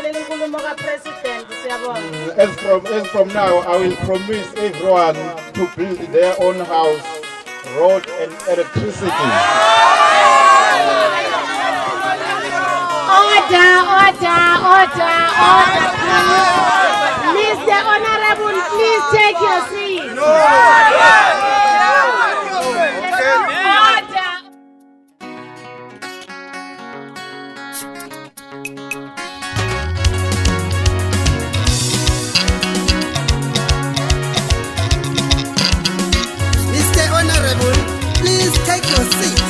As from now, I will promise everyone to build their own house, road and electricity. Order. Mr. Honorable, please take your seat. Order. Mr. Honorable, please take your seat.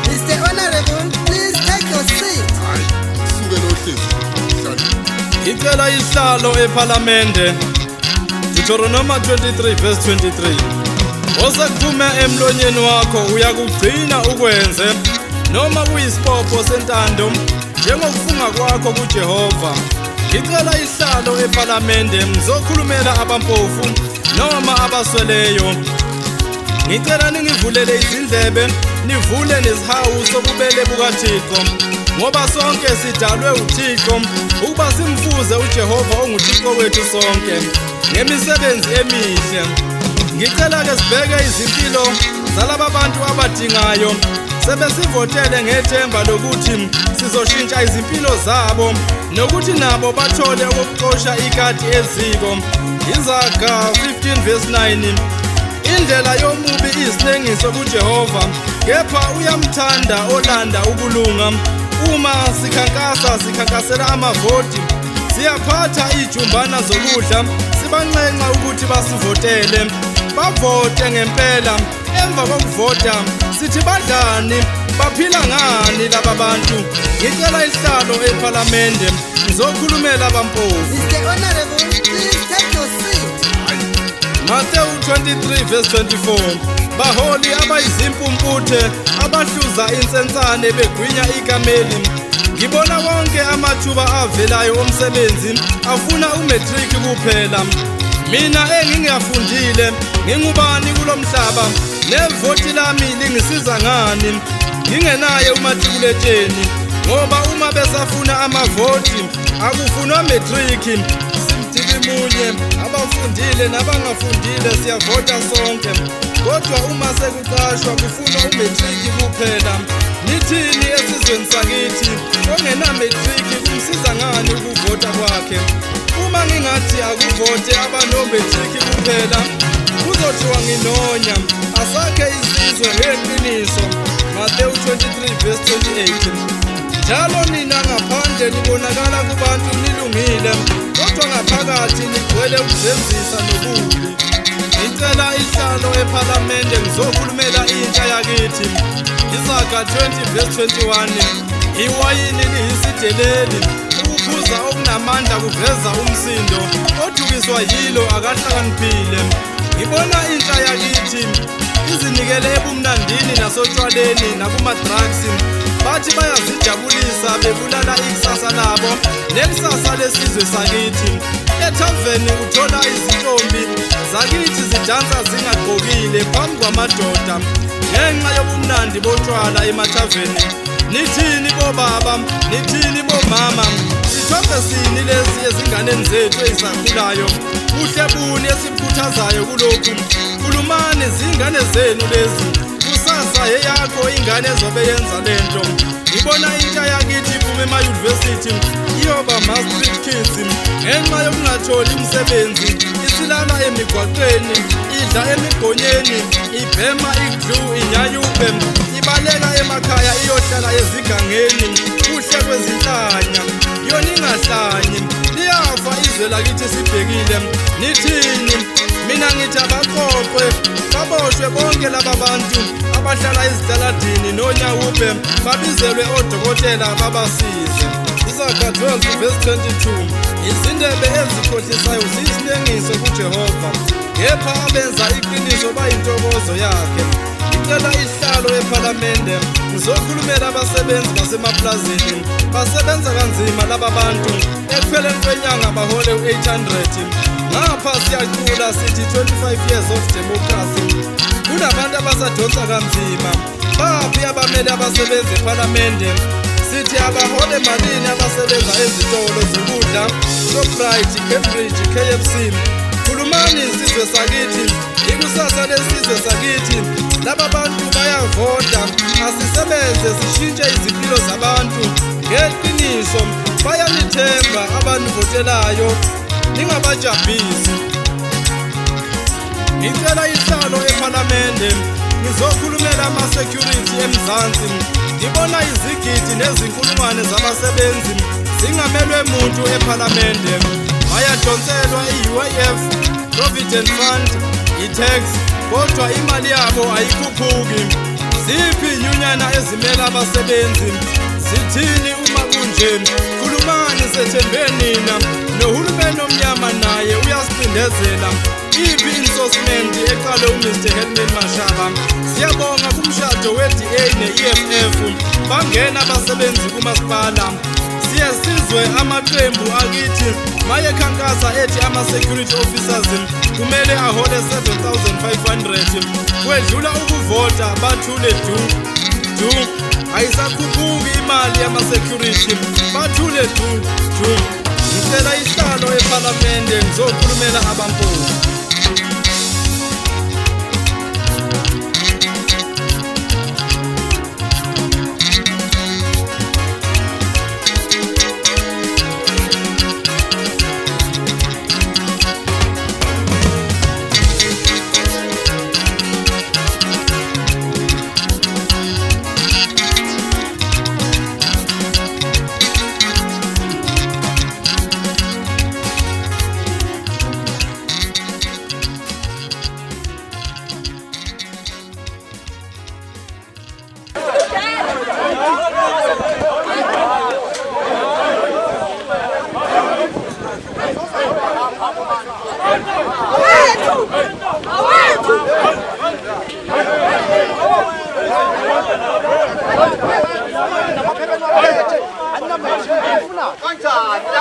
Mr. Honorable, please take your seat. Icela isihlalo ePhalamende. Deuteronomy 23 verse 23. Osakuphume emlonyeni wakho uyakugcina ukwenze noma kuyisipopho sentando njengokufunga kwakho kuJehova. Icela isihlalo ePhalamende ngizokhulumela abampofu noma abasweleyo. Ngicela ningivulele izindlebe nivule nezihawu sobubele bukaThixo ngoba sonke sidalwe uThixo ukuba simfuze uJehova onguThixo wethu sonke ngemisebenzi emihle. Ngicela ke sibheke izimpilo zalaba bantu abadingayo sebesivotele ngethemba lokuthi sizoshintsha izimpilo zabo nokuthi nabo bathole ukuqosha ikati eziko. Izaga 15 verse 9. Indlela yomubi isinengiso kuJehova, kepha uyamthanda olanda ukulunga. Uma sikhankasela amavoti, siyaphatha ijumbana zokudla, sibanxenxa ukuthi basivotele. Bavote ngempela, emva kokuvota, sithi badlani, baphila ngani laba bantu. Ngicela isihlalo ePhalamende, ngizokhulumela abampofu. Mr. Honorable, please take your seat. Matthew 23 verse 24. Baholi abayizimpumputhe abahluza insensane begwinya ikameli. Ngibona wonke amathuba avelayo omsebenzi afuna umatric kuphela. Mina engingafundile ngingubani kulomhlaba nevoti lami lingisiza ngani ngingenaye umatriculetsheni ngoba uma besafuna amavoti akufunwa matric. Munye abafundile nabangafundile siyavota sonke kodwa uma sekuqashwa kufunwa umatric kuphela. Nithini esizweni sakithi ongena matric kumsiza ngani ukuvota kwakhe? Uma ngingathi akuvote abanomatric kuphela kuzothiwa nginonya. Asakhe isizwe ngeqiniso. Matthew 23 verse 28. Njalo nina ngaphandle nibonakala kubantu nilungile kodwa ngaphakathi nigcwele ukuzenzisa nobubi. Ngicela isihlalo ePhalamende ngizokhulumela intsha yakithi. Izaga 20 verse 21. Iwayini liyisideleli, ukuphuza okunamandla kuveza umsindo, odukiswa yilo akahlakaniphile. Ngibona intsha yakithi izinikele ebumnandini nasotshwaleni nakuma-drugs. Bathi bayazijabulisa bebulala ikusasa labo nekusasa lesizwe sakithi. Ethaveni uthola izintombi zakithi zidansa zingagqokile phambi kwamadoda ngenxa yobumnandi botshwala emathaveni. Nithini bobaba, nithini bomama, sithombe sini lezi ezinganeni zethu ezisakhulayo? Kuhle buni esikhuthazayo kulokhu? Khulumani zingane zenu lezi, kusasa yeyakho ingane ezobe yenza lento. Ngibona intsha yakithi iphuma ema-university iyoba ma-street kids ngenxa yokungatholi imisebenzi, isilala emigwaqweni, idla emigonyeni, ibhema iglu, inyayube, ibaleka emakhaya iyohlala ezigangeni. Kuhle kwezinhlanya yona ingahlanyi, liyafa izwe lakithi sibhekile. Nithini? Mina ngithi abaqoqwe baboshwe bonke laba bantu abahlala ezitaladini nonyawube babizelwe odokotela babasize. Izaga 12 verse 22. Izindebe ezikhohlisayo ziyisinengiso kuJehova, kepha abenza iqiniso bayintokozo yakhe. Ngicela isihlalo ePhalamende ngizokhulumela abasebenzi basemaplazini. Basebenza kanzima laba bantu, ekupheleni kwenyanga bahole u-800. Ngapha siyacula sithi 25 years of democracy. Kunabantu abasadonsa kanzima. Baphi abamele abasebenzi ePhalamende? sithi abahole malini abasebenza ezitolo zokudla Shoprite, Cambridge, KFC. Khulumani isizwe sakithi, ikusasa lesizwe sakithi. Laba bantu bayavota, asisebenze sishintshe izimpilo zabantu ngeqiniso. Bayanithemba abantu votelayo, ningabajabhisi. Ngicela ihlalo ePhalamende, ngizokhulumela ama-security eMzansi. Ngibona izigidi nezinkulungwane zabasebenzi zingamelwe muntu ePhalamende. Bayadonselwa i-UIF, Provident Fund, i-tax, kodwa imali yabo ayikhuphuki. Ziphi inyunyana ezimela abasebenzi? Zithini uma kunje? Khulumani sethembe nina, nohulumeni omnyama naye uyasicindezela. Iphi insosimenti eqale uMr Helman Mashaba? Siyabonga kumshado we-DA ne-EFF, bangena abasebenzi kumasipala. Siyasizwe amaqembu akithi mayekhankasa ethi ama-security officers kumele ahole 7,500. Kwedlula ukuvota bathule du. Ayisakhuphuki imali yama-security, bathule du. Ngicela ihlalo ePhalamende ngizokhulumela abampofu. Kanjani